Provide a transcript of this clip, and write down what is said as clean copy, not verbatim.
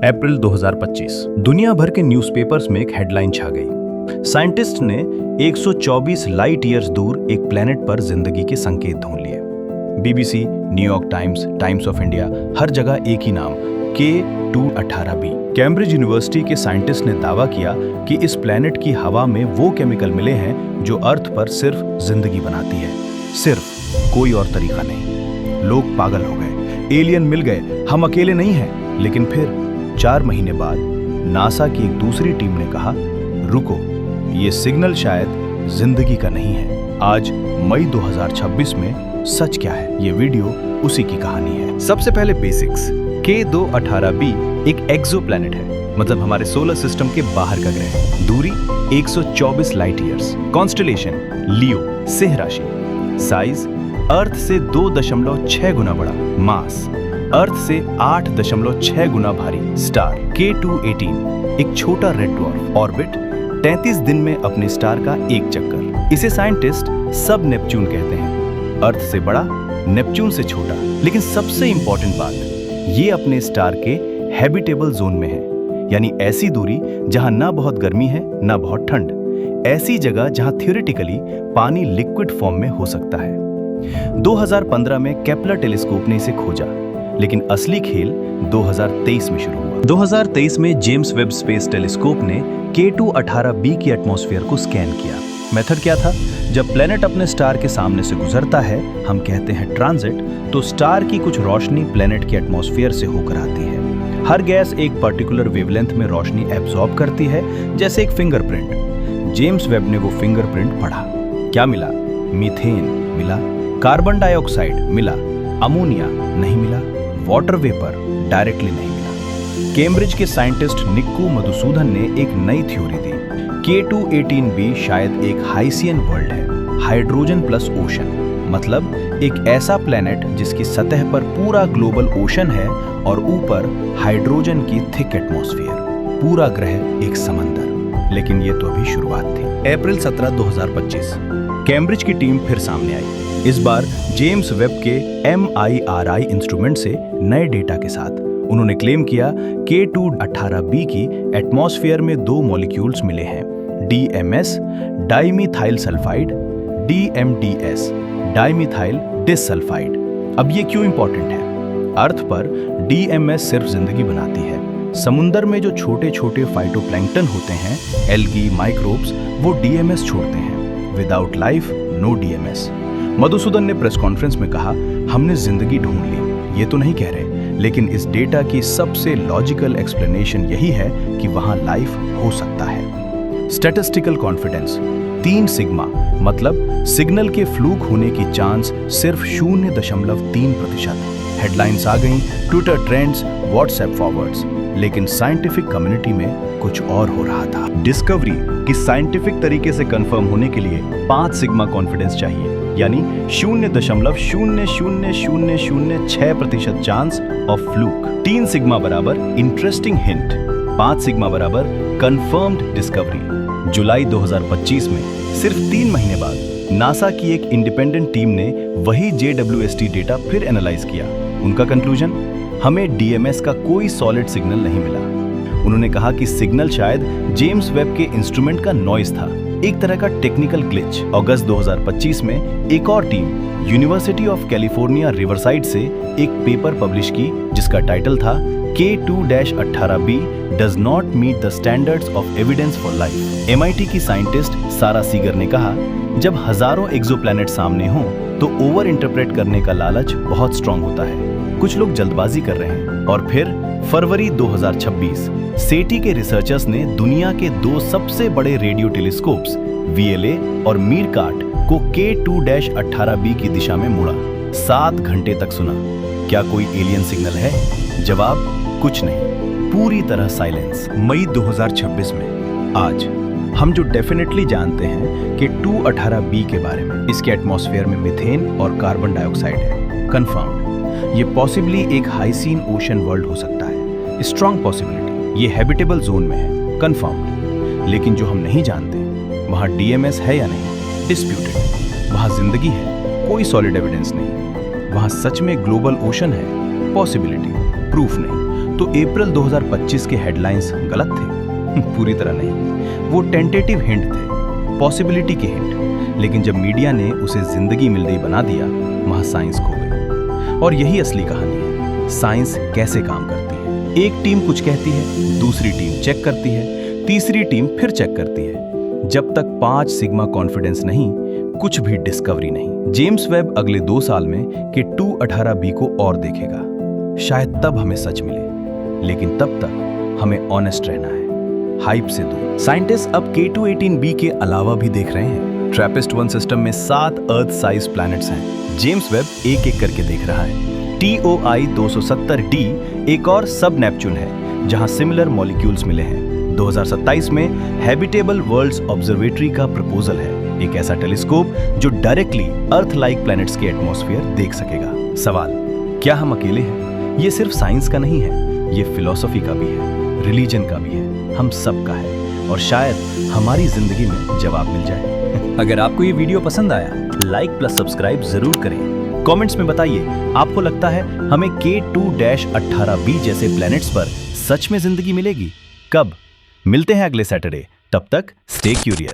अप्रैल 2025 दुनिया भर के न्यूज़पेपर्स में एक हेडलाइन छा गई। साइंटिस्ट ने 124 लाइट ईयर्स दूर एक प्लेनेट पर जिंदगी के संकेत ढूंढ लिए। BBC, New York Times, Times of India, हर जगह एक ही नाम, K218b। कैम्ब्रिज यूनिवर्सिटी के साइंटिस्ट ने दावा किया कि इस प्लेनेट की हवा में वो केमिकल मिले हैं जो अर्थ पर सिर्फ जिंदगी बनाती है। सिर्फ, कोई और तरीका नहीं। लोग पागल हो गए, एलियन मिल गए, हम अकेले नहीं हैं। लेकिन फिर 4 महीने बाद नासा की एक दूसरी टीम ने कहा, रुको, ये सिग्नल शायद जिंदगी का नहीं है। आज मई 2026 में सच क्या है, ये वीडियो उसी की कहानी है। सबसे पहले बेसिक्स। K218b एक एक्सोप्लैनेट है, मतलब हमारे सोलर सिस्टम के बाहर का ग्रह है। दूरी 124 लाइट ईयर्स। कॉन्स्टेलेशन लियो, सिंह राशि। साइज अर्थ से 2.6 गुना बड़ा। मास अर्थ से 8.6 गुना भारी। स्टार K218 एक छोटा रेड ड्वार्फ। ऑर्बिट 33 दिन में अपने स्टार का एक चक्कर। इसे साइंटिस्ट सब नेपच्यून कहते हैं। अर्थ से बड़ा, नेपच्यून से छोटा। लेकिन सबसे इंपॉर्टेंट बात, ये अपने स्टार के हैबिटेबल जोन में है, यानी ऐसी दूरी जहां ना बहुत गर्मी है ना बहुत ठंड। ऐसी जगह जहां थियोरेटिकली पानी लिक्विड फॉर्म में हो सकता है। 2015 में केपलर टेलीस्कोप ने इसे खोजा, लेकिन असली खेल 2023 में शुरू हुआ। 2023 में जेम्स वेब स्पेस टेलीस्कोप ने K218b की एटमॉस्फेयर को स्कैन किया। मेथड क्या था? जब प्लेनेट अपने स्टार के सामने से गुजरता है, हम कहते हैं ट्रांजिट, तो स्टार की कुछ रोशनी प्लेनेट के एटमॉस्फेयर से होकर आती है। हर गैस एक पर्टिकुलर वेवलेंथ में रोशनी एब्जॉर्ब करती है, जैसे एक फिंगरप्रिंट। जेम्स वेब ने वो फिंगरप्रिंट पढ़ा। क्या मिला? मीथेन मिला, कार्बन डाइऑक्साइड मिला, अमोनिया नहीं मिला, वाटर वेपर डायरेक्टली नहीं मिला। कैम्ब्रिज के साइंटिस्ट निक्कू मधुसूदन ने एक नई थ्योरी दी। K218b शायद एक हाइसियन वर्ल्ड है, हाइड्रोजन प्लस ओशन, मतलब एक ऐसा प्लेनेट जिसकी सतह पर पूरा ग्लोबल ओशन है और ऊपर हाइड्रोजन की थिक एटमॉस्फेयर। पूरा ग्रह एक समंदर। लेकिन ये तो अभी शुरुआत थी। अप्रैल 17, 2025 कैम्ब्रिज की टीम फिर सामने आई। इस बार जेम्स वेब के MIRI इंस्ट्रूमेंट से नए डेटा के साथ। उन्होंने क्लेम किया K218b की एटमॉस्फेयर में 2 मॉलिक्यूल्स मिले हैं, DMS डाइमीथाइल सल्फाइड, DMDS डाइमीथाइल डिसल्फाइड। अब ये क्यों इंपॉर्टेंट है? अर्थ पर DMS सिर्फ जिंदगी बनाती है। समुंदर में जो छोटे छोटे फाइटोप्लैंक्टन होते हैं, एल्गी, माइक्रोब्स, वो DMS छोड़ते हैं। Without life no DMS। Madhusudan ने प्रेस कॉन्फ्रेंस में कहा, हमने जिंदगी ढूंढ ली। ये तो नहीं कह रहे, लेकिन इस डेटा की सबसे लॉजिकल एक्सप्लेनेशन यही है कि वहां लाइफ हो सकता है। स्टैटिस्टिकल कॉन्फिडेंस 3 सिग्मा, मतलब सिग्नल के फ्लूक होने की चांस सिर्फ 0.3%। हेडलाइंस आ गईं, ट्विटर ट्रेंड्स, व्हाट्सएप फॉरवर्ड्स, लेकिन साइंटिफिक कम्युनिटी में कुछ और हो रहा था। डिस्कवरी की साइंटिफिक तरीके से कंफर्म होने के लिए 5 सिग्मा कॉन्फिडेंस चाहिए, यानी 0.00006% चांस ऑफ फ्लूक। 3 सिग्मा बराबर इंटरेस्टिंग हिंट, 5 सिग्मा बराबर कंफर्म्ड डिस्कवरी। जुलाई 2025 में, सिर्फ 3 महीने बाद, नासा की एक इंडिपेंडेंट टीम ने वही JWST डेटा फिर एनालाइज किया। उनका कंक्लूजन, हमें DMS का कोई सॉलिड सिग्नल नहीं मिला। उन्होंने कहा कि सिग्नल शायद जेम्स वेब के इंस्ट्रूमेंट का नॉइज था, एक तरह का टेक्निकल ग्लिच। अगस्त 2025 में एक और team university of California Riverside से एक पेपर पब्लिश की, जिसका टाइटल था K2-18b does not meet the standards of evidence for life. MIT की साइंटिस्ट सारा सीगर ने कहा, जब हजारों एक्सोप्लैनेट सामने हों तो ओवर इंटरप्रेट करने का लालच बहुत स्ट्रांग होता है। कुछ लोग जल्दबाजी कर रहे हैं। और फिर फरवरी 2026 सेटी के रिसर्चर्स ने दुनिया के 2 सबसे बड़े रेडियो टेलीस्कोप्स VLA और मीरकाट को K2-18b की दिशा में मुड़ा। 7 घंटे तक सुना, क्या कोई एलियन सिग्नल है? जवाब, कुछ नहीं, पूरी तरह साइलेंस। मई 2026 में आज हम जो डेफिनेटली जानते हैं कि K218b के बारे में, इसके एटमॉस्फेयर में मीथेन और कार्बन डाइऑक्साइड है। कंफर्म्ड। ये पॉसिबली एक हाइसीन ओशन वर्ल्ड हो सकता है, स्ट्रॉन्ग पॉसिबिलिटी। ये हैबिटेबल जोन में है, कंफर्म्ड। लेकिन जो हम नहीं जानते, वहां DMS है या नहीं, डिस्प्यूटेड। वहां जिंदगी है, कोई सॉलिड एविडेंस नहीं। वहां सच में ग्लोबल ओशन है, पॉसिबिलिटी, प्रूफ नहीं। तो तो अप्रैल 2025 के हेडलाइंस गलत थे? पूरी तरह नहीं। वो टेंटेटिव हिंट थे, पॉसिबिलिटी के हिंट। लेकिन जब मीडिया ने उसे जिंदगी मिल गई बना दिया, वहां साइंस खो गई। और यही असली कहानी है, साइंस कैसे काम करती है। एक टीम कुछ कहती है, दूसरी टीम चेक करती है, तीसरी टीम फिर चेक करती है। जब तक 5 सिग्मा कॉन्फिडेंस नहीं, कुछ भी डिस्कवरी नहीं। जेम्स वेब अगले 2 साल में K2-18b को और देखेगा। शायद तब हमें सच मिले, लेकिन तब तक हमें ऑनेस्ट रहना है, हाइप से दूर। साइंटिस्ट अब K2-18b के अलावा भी देख रहे हैं। ट्रैपिस्ट-1 सिस्टम में 7 अर्थ साइज प्लैनेट्स हैं। जेम्स वेब एक एक करके देख रहा है। TOI 270d एक और सब नेपच्यून है, जहां सिमिलर मॉलिक्यूल्स मिले हैं। 2027 में हैबिटेबल वर्ल्ड्स ऑब्जर्वेटरी का प्रपोजल है, एक ऐसा टेलीस्कोप जो डायरेक्टली अर्थ लाइक प्लैनेट्स के एटमॉस्फेयर देख सकेगा। सवाल, क्या हम अकेले हैं? ये सिर्फ साइंस का नहीं है, ये फिलॉसफी का भी है, रिलीजन का भी है, हम सब का है। और शायद हमारी जिंदगी में जवाब मिल जाए। अगर आपको ये वीडियो पसंद आया, लाइक प्लस सब्सक्राइब जरूर करें। कमेंट्स में बताइए, आपको लगता है हमें K2-18b जैसे प्लैनेट्स पर सच में जिंदगी मिलेगी? कब? मिलते हैं अगले सैटरडे। तब तक स्टे क्यूरियस।